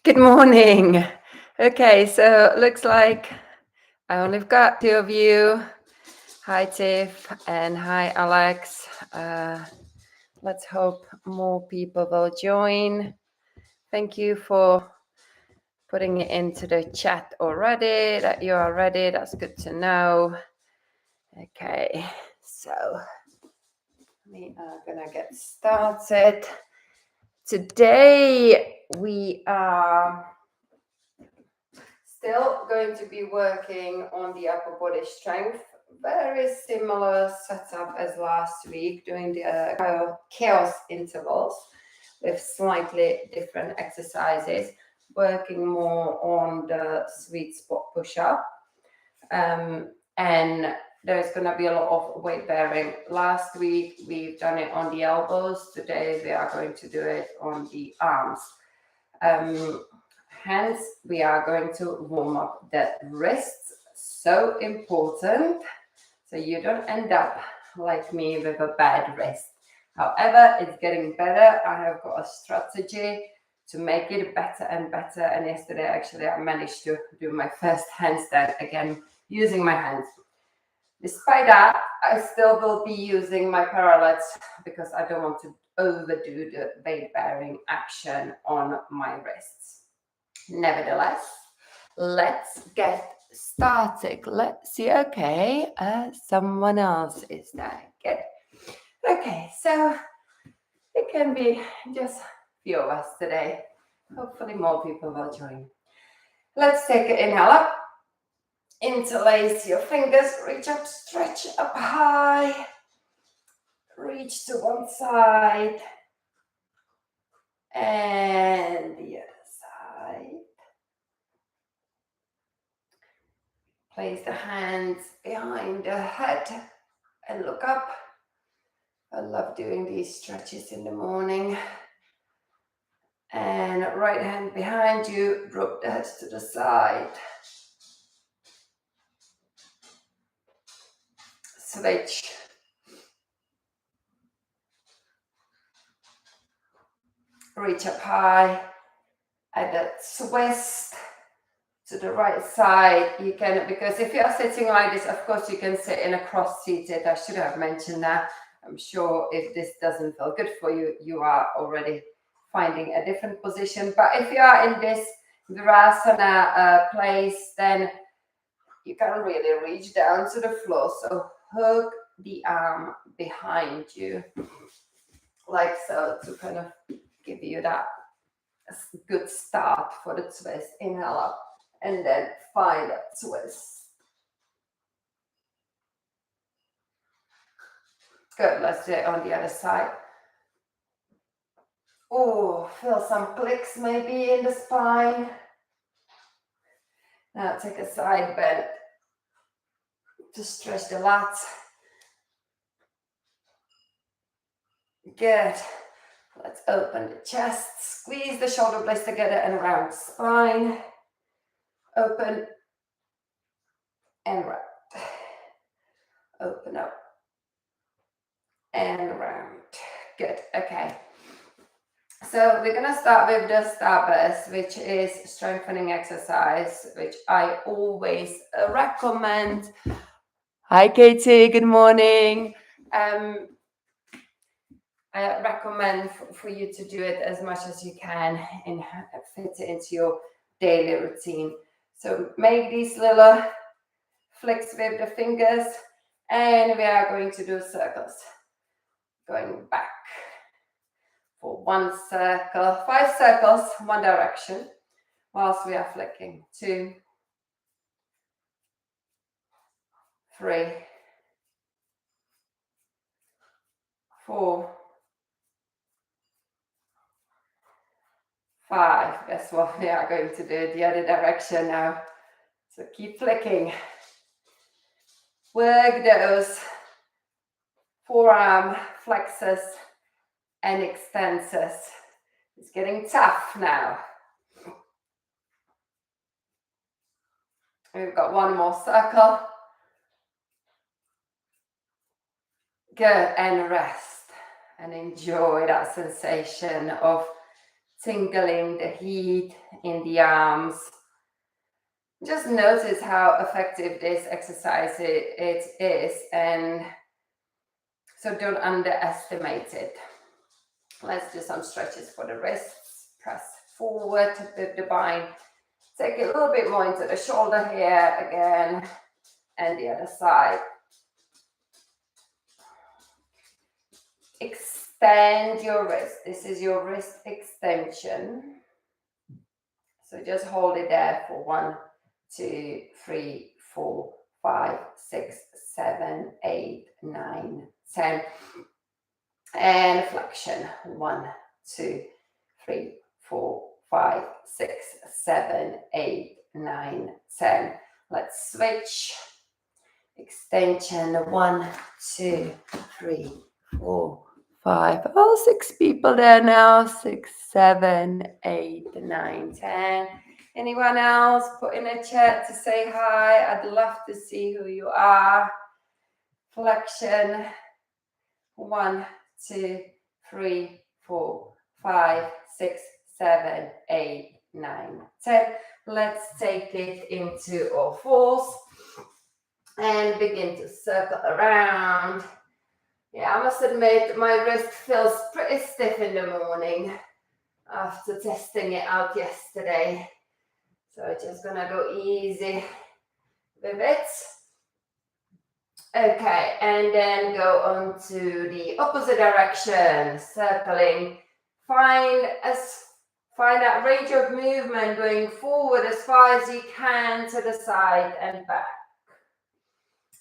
Good morning. Okay, so looks like I only got two of you. Hi, Tiff, and hi, Alex. Let's hope more people will join. Thank you for putting it into the chat already, that you are ready. That's good to know. Okay, so we are gonna get started. Today we are still going to be working on the upper body strength. Very similar setup as last week, doing the chaos intervals with slightly different exercises, working more on the sweet spot push-up. And there's going to be a lot of weight bearing. Last week, we've done it on the elbows. Today, we are going to do it on the arms. Hence, we are going to warm up the wrists. So important, so you don't end up like me with a bad wrist. However, it's getting better. I have got a strategy to make it better and better. And yesterday, actually, I managed to do my first handstand again using my hands. Despite that, I still will be using my parallettes because I don't want to overdo the weight bearing action on my wrists. Nevertheless, let's get started. Let's see. Okay, someone else is there. Good. Okay, so it can be just a few of us today. Hopefully more people will join. Let's take an inhale up. Interlace your fingers, reach up, stretch up high. Reach to one side and the other side. Place the hands behind the head and look up. I love doing these stretches in the morning. And right hand behind you, drop the head to the side. Switch. Reach up high. Add a twist to the right side. You can, because if you are sitting like this, of course you can sit in a cross-seated. I should have mentioned that. I'm sure if this doesn't feel good for you, you are already finding a different position. But if you are in this Virasana place, then you can really reach down to the floor. So hook the arm behind you, like so, to kind of give you that good start for the twist. Inhale up and then find a twist. Good, let's do it on the other side. Oh, feel some clicks maybe in the spine. Now take a side bend to stretch the lats. Good. Let's open the chest, squeeze the shoulder blades together and around spine. Open and round. Open up and round. Good, okay. So we're gonna start with the starburst, which is strengthening exercise, which I always recommend. Hi Katie, good morning. I recommend for you to do it as much as you can and fit it into your daily routine. So make these little flicks with the fingers and we are going to do circles. Going back for one circle, 5 circles, one direction, whilst we are flicking. 2, 3, 4, 5. Guess what? We are going to do the other direction now. So keep flicking. Work those forearm flexors and extensors. It's getting tough now. We've got one more circle. Good, and rest. And enjoy that sensation of tingling, the heat in the arms. Just notice how effective this exercise it is, and so don't underestimate it. Let's do some stretches for the wrists. Press forward with the bind. Take a little bit more into the shoulder here again, and the other side. Extend your wrist. This is your wrist extension. So just hold it there for 1, 2, 3, 4, 5, 6, 7, 8, 9, 10. And flexion. 1, 2, 3, 4, 5, 6, 7, 8, 9, 10. Let's switch. Extension. 1, 2, 3, 4, 5. Oh, 6 people there now. 6, 7, 8, 9, 10. Anyone else? Put in a chat to say hi. I'd love to see who you are. Flexion. 1, 2, 3, 4, 5, 6, 7, 8, 9, 10. Let's take it into all fours and begin to circle around. Yeah, I must admit my wrist feels pretty stiff in the morning after testing it out yesterday. So just gonna go easy with it. Okay, and then go on to the opposite direction, circling. Find that range of movement going forward as far as you can to the side and back.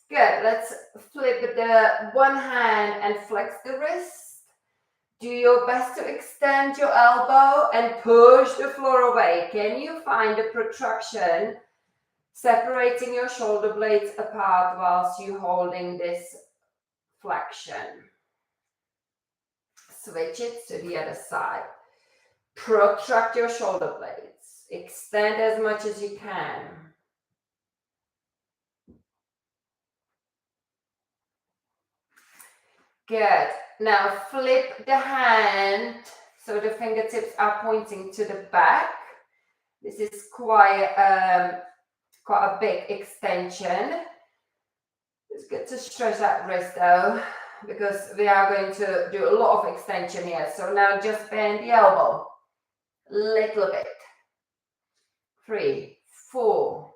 Good, let's flip the one hand and flex the wrist. Do your best to extend your elbow and push the floor away. Can you find a protraction separating your shoulder blades apart whilst you're holding this flexion? Switch it to the other side. Protract your shoulder blades. Extend as much as you can. Good. Now flip the hand so the fingertips are pointing to the back. This is quite a big extension. It's good to stretch that wrist though, because we are going to do a lot of extension here. So now just bend the elbow a little bit. 3, 4,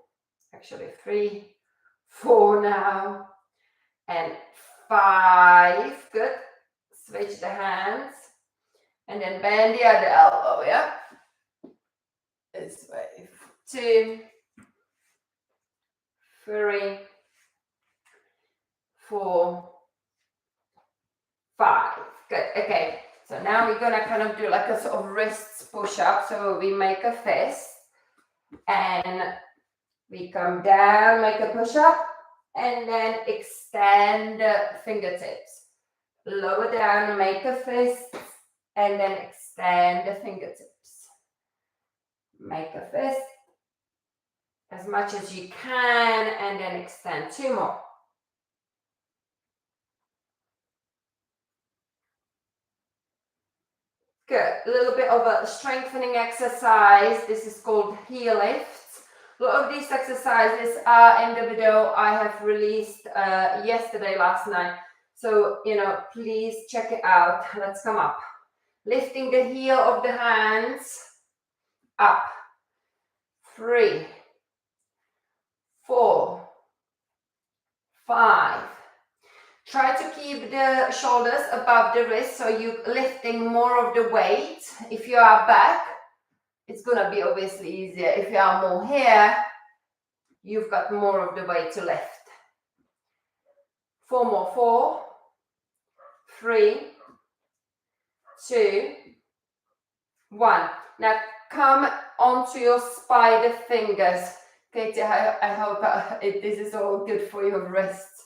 actually 3, 4 now, and 5. Good. Switch the hands and then bend the other elbow. Yeah, this way. 2, 3, 4, 5. Good. Okay, so now we're gonna kind of do like a sort of wrist push up. So we make a fist and we come down, make a push up, and then extend the fingertips. Lower down, make a fist, and then extend the fingertips. Make a fist as much as you can, and then extend. 2 more. Good. A little bit of a strengthening exercise. This is called heel lifts. A lot of these exercises are in the video I have released yesterday, last night. So, please check it out. Let's come up. Lifting the heel of the hands up. 3, 4, 5. Try to keep the shoulders above the wrist, so you're lifting more of the weight. If you are back, it's going to be obviously easier. If you are more here, you've got more of the weight to lift. 4 more. 4, 3, 2, 1. Now come onto your spider fingers. Katie, I hope this is all good for your wrists.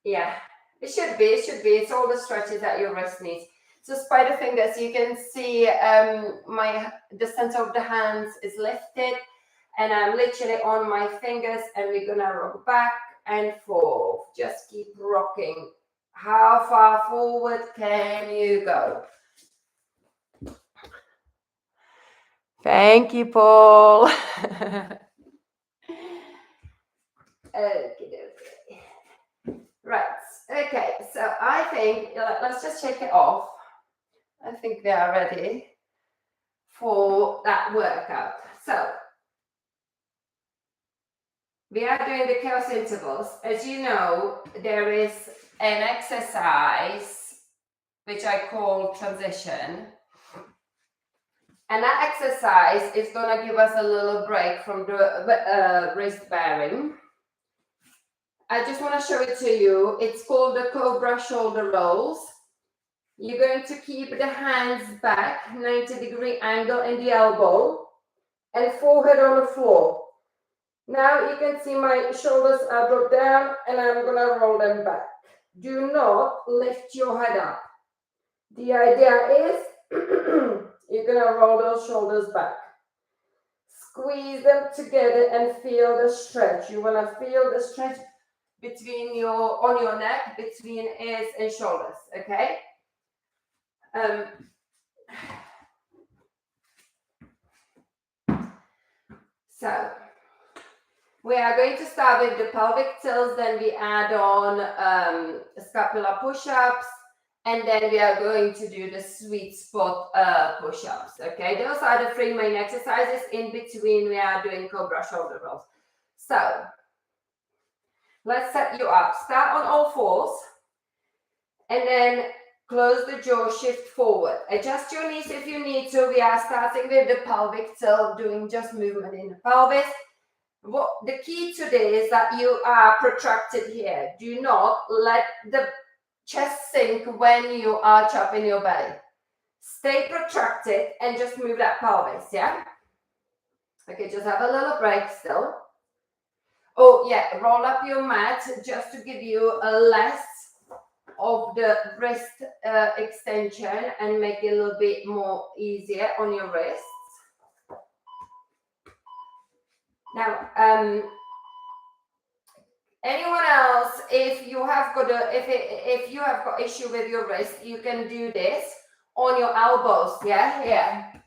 Yeah, it should be. It's all the stretches that your wrist needs. So spider fingers, you can see the center of the hands is lifted, and I'm literally on my fingers, and we're gonna rock back and forth. Just keep rocking. How far forward can you go? Thank you, Paul. Okay. Right. Okay. So I think let's just shake it off. I think we are ready for that workout. So we are doing the chaos intervals. As you know, there is an exercise which I call transition. And that exercise is going to give us a little break from the wrist bearing. I just want to show it to you. It's called the Cobra shoulder rolls. You're going to keep the hands back, 90-degree angle in the elbow, and forehead on the floor. Now you can see my shoulders are dropped down, and I'm going to roll them back. Do not lift your head up. The idea is you're going to roll those shoulders back. Squeeze them together and feel the stretch. You want to feel the stretch between on your neck, between ears and shoulders, okay? So we are going to start with the pelvic tilts, then we add on scapular push-ups, and then we are going to do the sweet spot push-ups, okay? Those are the three main exercises. In between, we are doing Cobra shoulder rolls. So let's set you up. Start on all fours, and then close the jaw, shift forward. Adjust your knees if you need to. We are starting with the pelvic tilt, doing just movement in the pelvis. The key today is that you are protracted here. Do not let the chest sink when you are chopping your belly. Stay protracted and just move that pelvis, yeah? Okay, just have a little break still. Oh yeah, roll up your mat just to give you a less of the wrist extension and make it a little bit more easier on your wrists. Now, anyone else, if you have got issue with your wrist, you can do this on your elbows, yeah, here,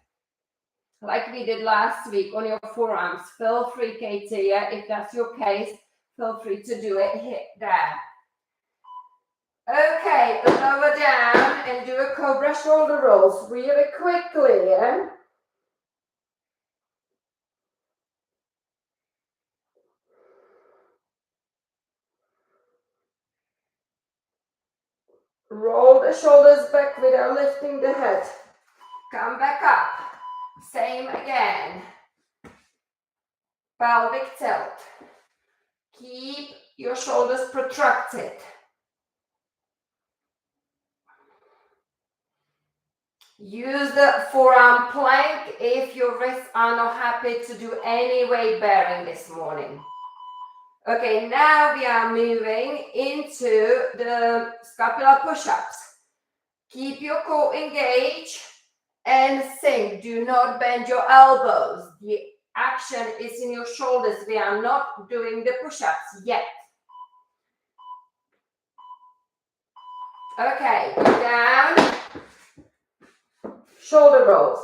like we did last week on your forearms. Feel free, Katie, yeah, if that's your case, feel free to do it here, there. Okay, lower down and do a Cobra shoulder rolls really quickly, yeah? Roll the shoulders back without lifting the head. Come back up. Same again. Pelvic tilt. Keep your shoulders protracted. Use the forearm plank if your wrists are not happy to do any weight bearing this morning. Okay, now we are moving into the scapular push-ups. Keep your core engaged and sink. Do not bend your elbows. The action is in your shoulders. We are not doing the push-ups yet. Okay, go down. Shoulder rolls.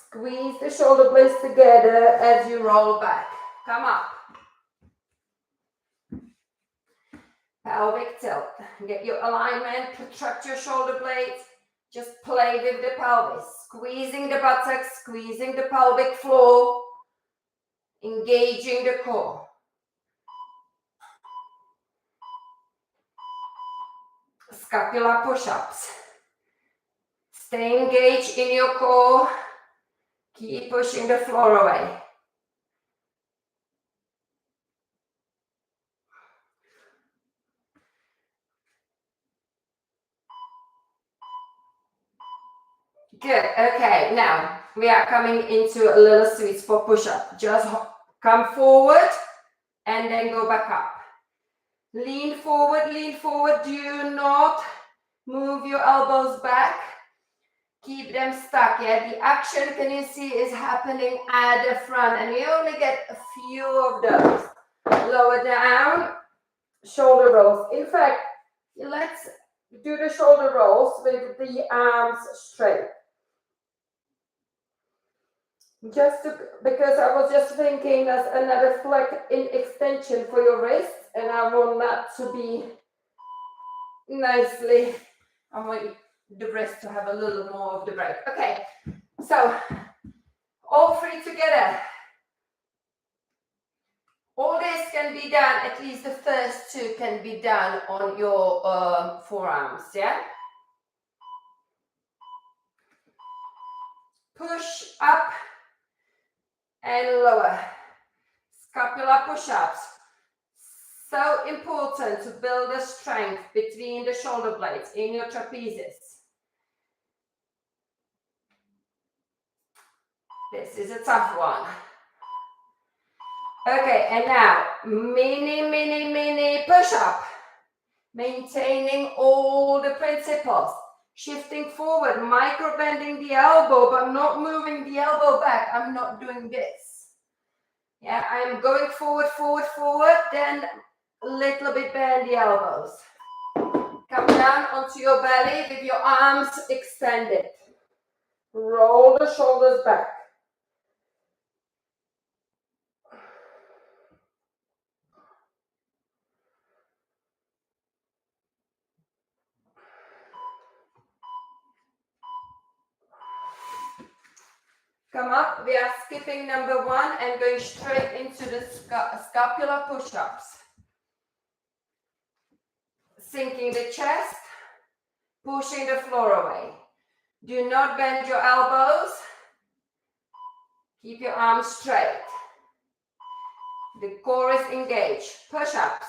Squeeze the shoulder blades together as you roll back. Come up. Pelvic tilt. Get your alignment, protract your shoulder blades. Just play with the pelvis. Squeezing the buttocks, squeezing the pelvic floor. Engaging the core. Scapular push-ups. Stay engaged in your core. Keep pushing the floor away. Good. Okay, now we are coming into a little sweet spot push-up. Just come forward and then go back up. Lean forward, lean forward. Do not move your elbows back. Keep them stuck, yeah? The action, can you see, is happening at the front, and we only get a few of those. Lower down, shoulder rolls. In fact, let's do the shoulder rolls with the arms straight. Because I was just thinking that's another flex in extension for your wrists, and I want that to be nicely, I want the wrist to have a little more of the break. Okay, so all three together. All this can be done, at least the first two can be done on your forearms, yeah? Push up and lower. Scapular push-ups. So important to build the strength between the shoulder blades in your trapezes. This is a tough one. Okay, and now mini push-up. Maintaining all the principles. Shifting forward, micro bending the elbow, but not moving the elbow back. I'm not doing this. Yeah, I'm going forward, then a little bit bend the elbows. Come down onto your belly with your arms extended. Roll the shoulders back. Come up, we are skipping number 1 and going straight into the scapular push-ups. Sinking the chest, pushing the floor away. Do not bend your elbows. Keep your arms straight. The core is engaged. Push-ups.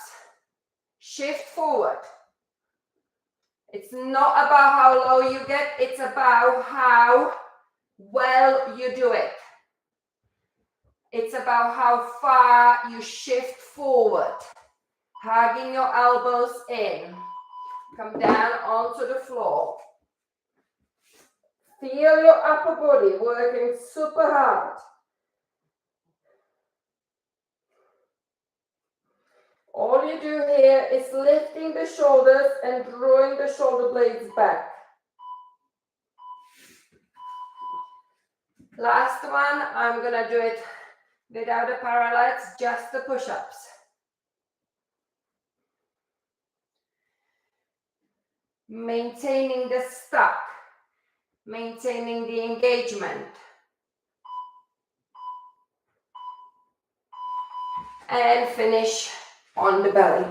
Shift forward. It's not about how low you get, it's about how well you do it. It's about how far you shift forward. Hugging your elbows in. Come down onto the floor. Feel your upper body working super hard. All you do here is lifting the shoulders and drawing the shoulder blades back. Last one, I'm gonna do it without the parallels, just the push-ups. Maintaining the stuck, maintaining the engagement. And finish on the belly.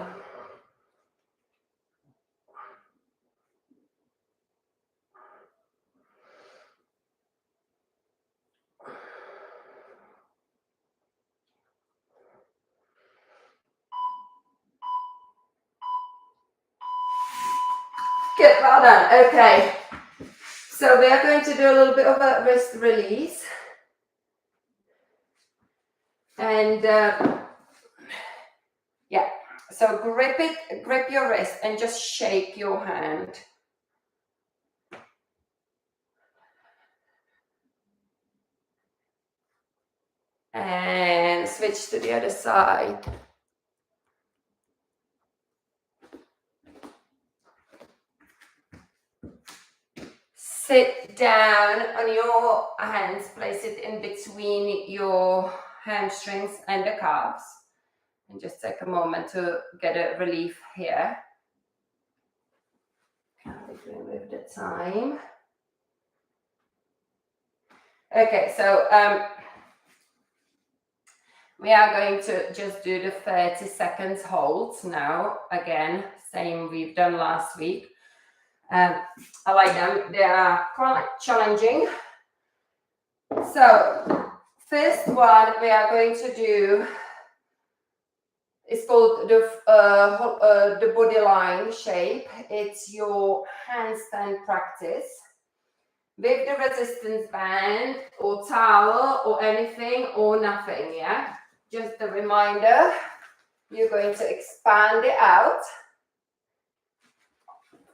Good, well done. Okay, so we are going to do a little bit of a wrist release. And yeah, so grip your wrist and just shake your hand. And switch to the other side. Sit down on your hands, place it in between your hamstrings and the calves. And just take a moment to get a relief here. Can't be doing with the time. Okay, so we are going to just do the 30 seconds holds now. Again, same we've done last week. I like them. They are quite challenging. So, first one we are going to do is called the body line shape. It's your handstand practice with the resistance band or towel or anything or nothing. Yeah, just a reminder. You're going to expand it out.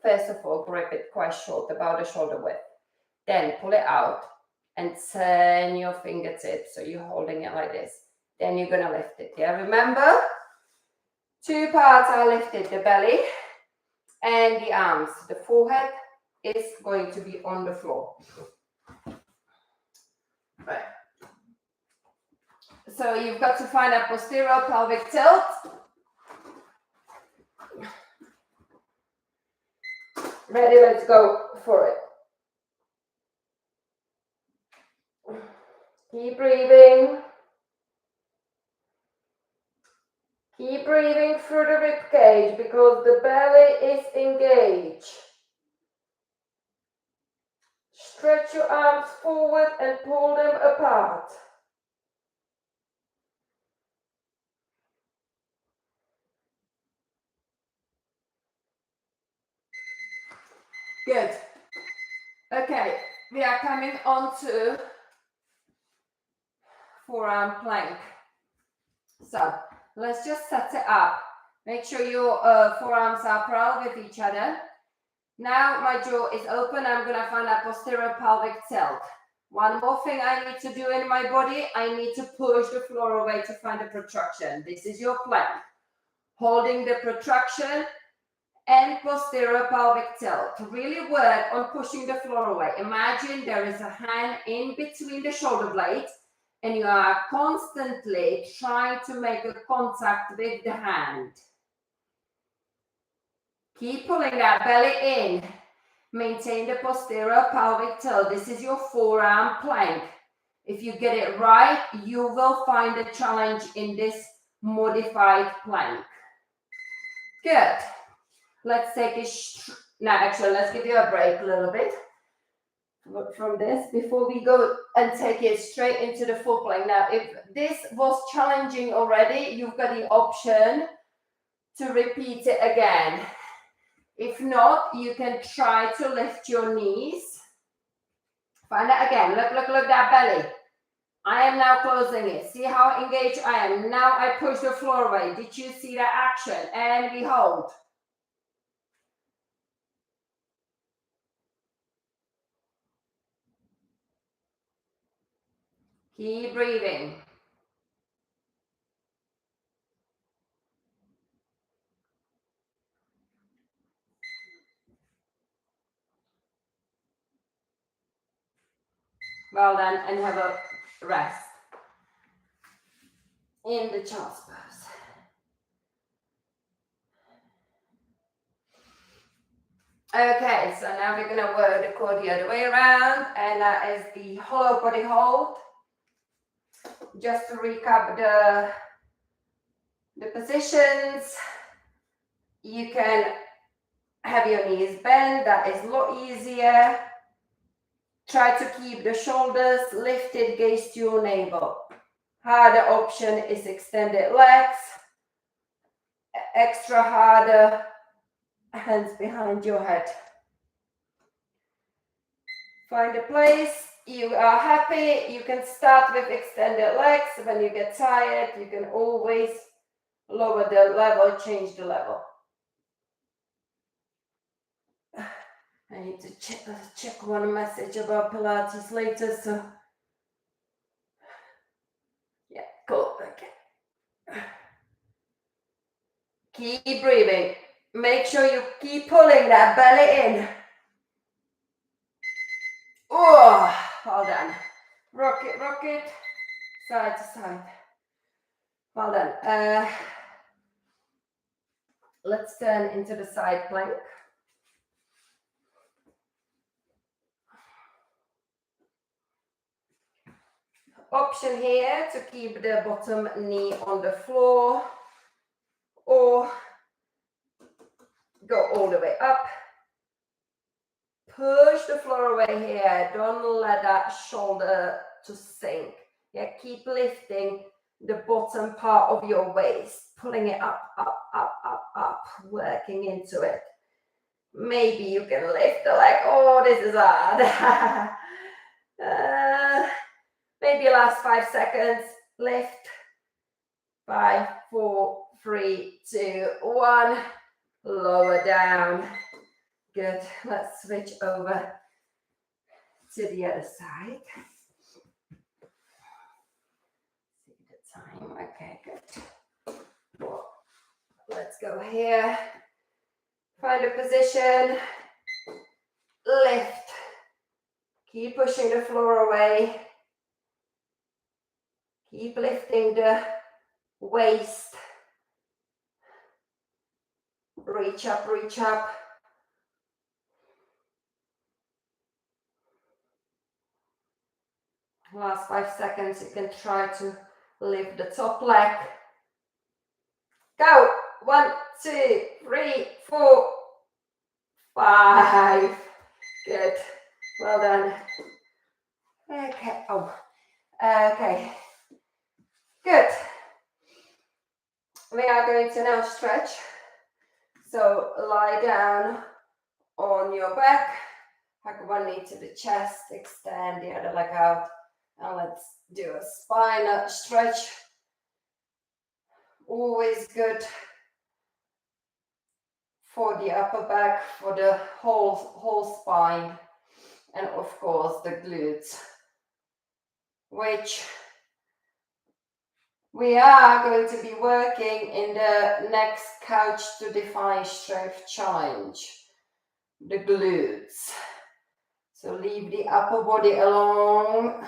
First of all, grip it quite short, about the shoulder width. Then pull it out and turn your fingertips. So you're holding it like this. Then you're going to lift it. Yeah, remember, Two parts are lifted, the belly and the arms. The forehead is going to be on the floor. Right. So you've got to find a posterior pelvic tilt. Ready, let's go for it. Keep breathing. Keep breathing through the rib cage because the belly is engaged. Stretch your arms forward and pull them apart. Good. Okay, we are coming on to forearm plank. So let's just set it up. Make sure your forearms are parallel with each other. Now my jaw is open. I'm going to find a posterior pelvic tilt. One more thing I need to do in my body. I need to push the floor away to find a protraction. This is your plank. Holding the protraction and posterior pelvic tilt. Really work on pushing the floor away. Imagine there is a hand in between the shoulder blades and you are constantly trying to make a contact with the hand. Keep pulling that belly in. Maintain the posterior pelvic tilt. This is your forearm plank. If you get it right, you will find a challenge in this modified plank. Good. Let's take a now actually let's give you a break a little bit from this before we go and take it straight into the full plank. Now if this was challenging already, you've got the option to repeat it again. If not, you can try to lift your knees. Find that again. Look that belly. I am now closing it. See how engaged I am. Now I push the floor away. Did you see that action? And we hold. Keep breathing. Well done, and have a rest in the child's pose. Okay, so now we're going to work the core the other way around, and that is the hollow body hold. Just to recap the positions, you can have your knees bent. That is a lot easier. Try to keep the shoulders lifted, gaze to your navel. Harder option is extended legs. Extra harder, hands behind your head. Find a place you are happy. You can start with extended legs. When you get tired, you can always lower the level, change the level. I need to check one message about Pilates later, so yeah, cool, okay. Keep breathing. Make sure you keep pulling that belly in. Oh, well done. Rock it, side to side. Well done. Let's turn into the side plank. Option here to keep the bottom knee on the floor or go all the way up. Push the floor away here. Don't let that shoulder to sink. Yeah, keep lifting the bottom part of your waist, pulling it up, working into it. Maybe you can lift the leg. Oh, this is hard. Maybe last 5 seconds. Lift. 5, 4, 3, 2, 1. Lower down. Good. Let's switch over to the other side. See the time. Okay, good. 4, Let's go here. Find a position. Lift. Keep pushing the floor away. Keep lifting the waist. Reach up, reach up. Last 5 seconds, you can try to lift the top leg. Go. 1, 2, 3, 4, 5. Good. Well done. Okay. Oh. Okay. Good. We are going to now stretch. So lie down on your back. Hug one knee to the chest. Extend the other leg out. And let's do a spine stretch. Always good for the upper back, for the whole spine, and of course the glutes, which we are going to be working in the next couch to define strength challenge, the glutes. So leave the upper body alone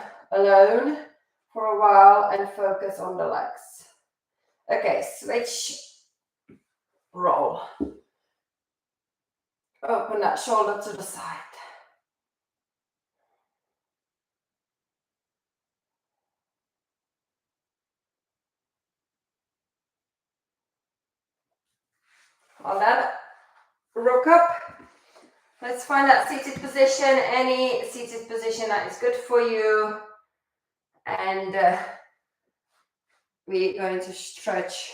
for a while and focus on the legs. Okay, switch, roll. Open that shoulder to the side. Well done. Rock up. Let's find that seated position, any seated position that is good for you. And we're going to stretch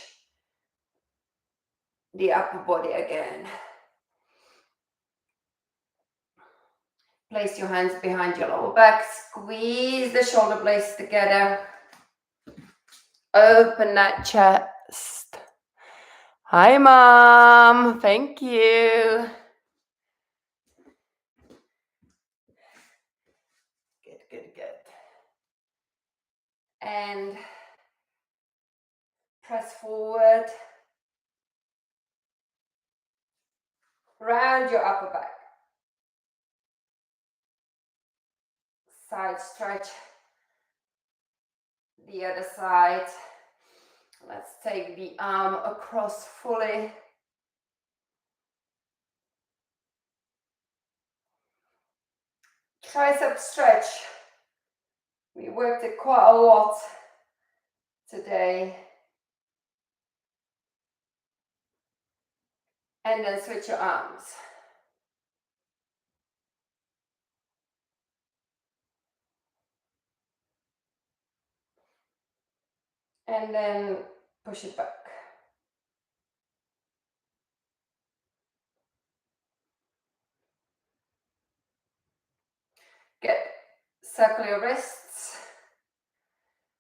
the upper body again. Place your hands behind your lower back. Squeeze the shoulder blades together. Open that chest. Hi, Mom. Thank you. Good. And press forward. Round your upper back. Side stretch. The other side. Let's take the arm across fully. Tricep stretch. We worked it quite a lot today. And then switch your arms. And then push it back. Good. Circle your wrists.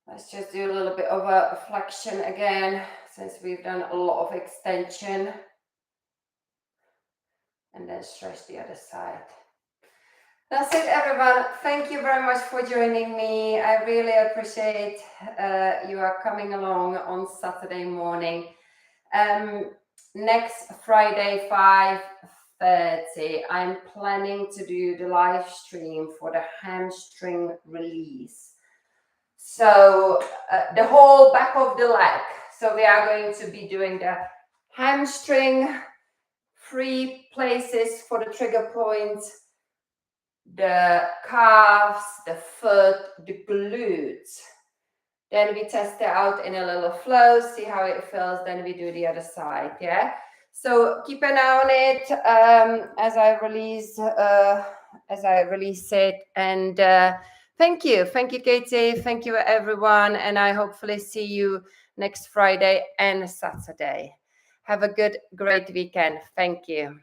Let's just do a little bit of a flexion again, since we've done a lot of extension. And then stretch the other side. That's it, everyone. Thank you very much for joining me. I really appreciate you are coming along on Saturday morning. Next Friday, 5:30, I'm planning to do the live stream for the hamstring release. So the whole back of the leg. So we are going to be doing the hamstring, 3 places for the trigger points, the calves, the foot, the glutes. Then we test it out in a little flow, see how it feels. Then we do the other side. Yeah. So keep an eye on it as I release it. And thank you, Katie. Thank you, everyone. And I hopefully see you next Friday and Saturday. Have a great weekend. Thank you.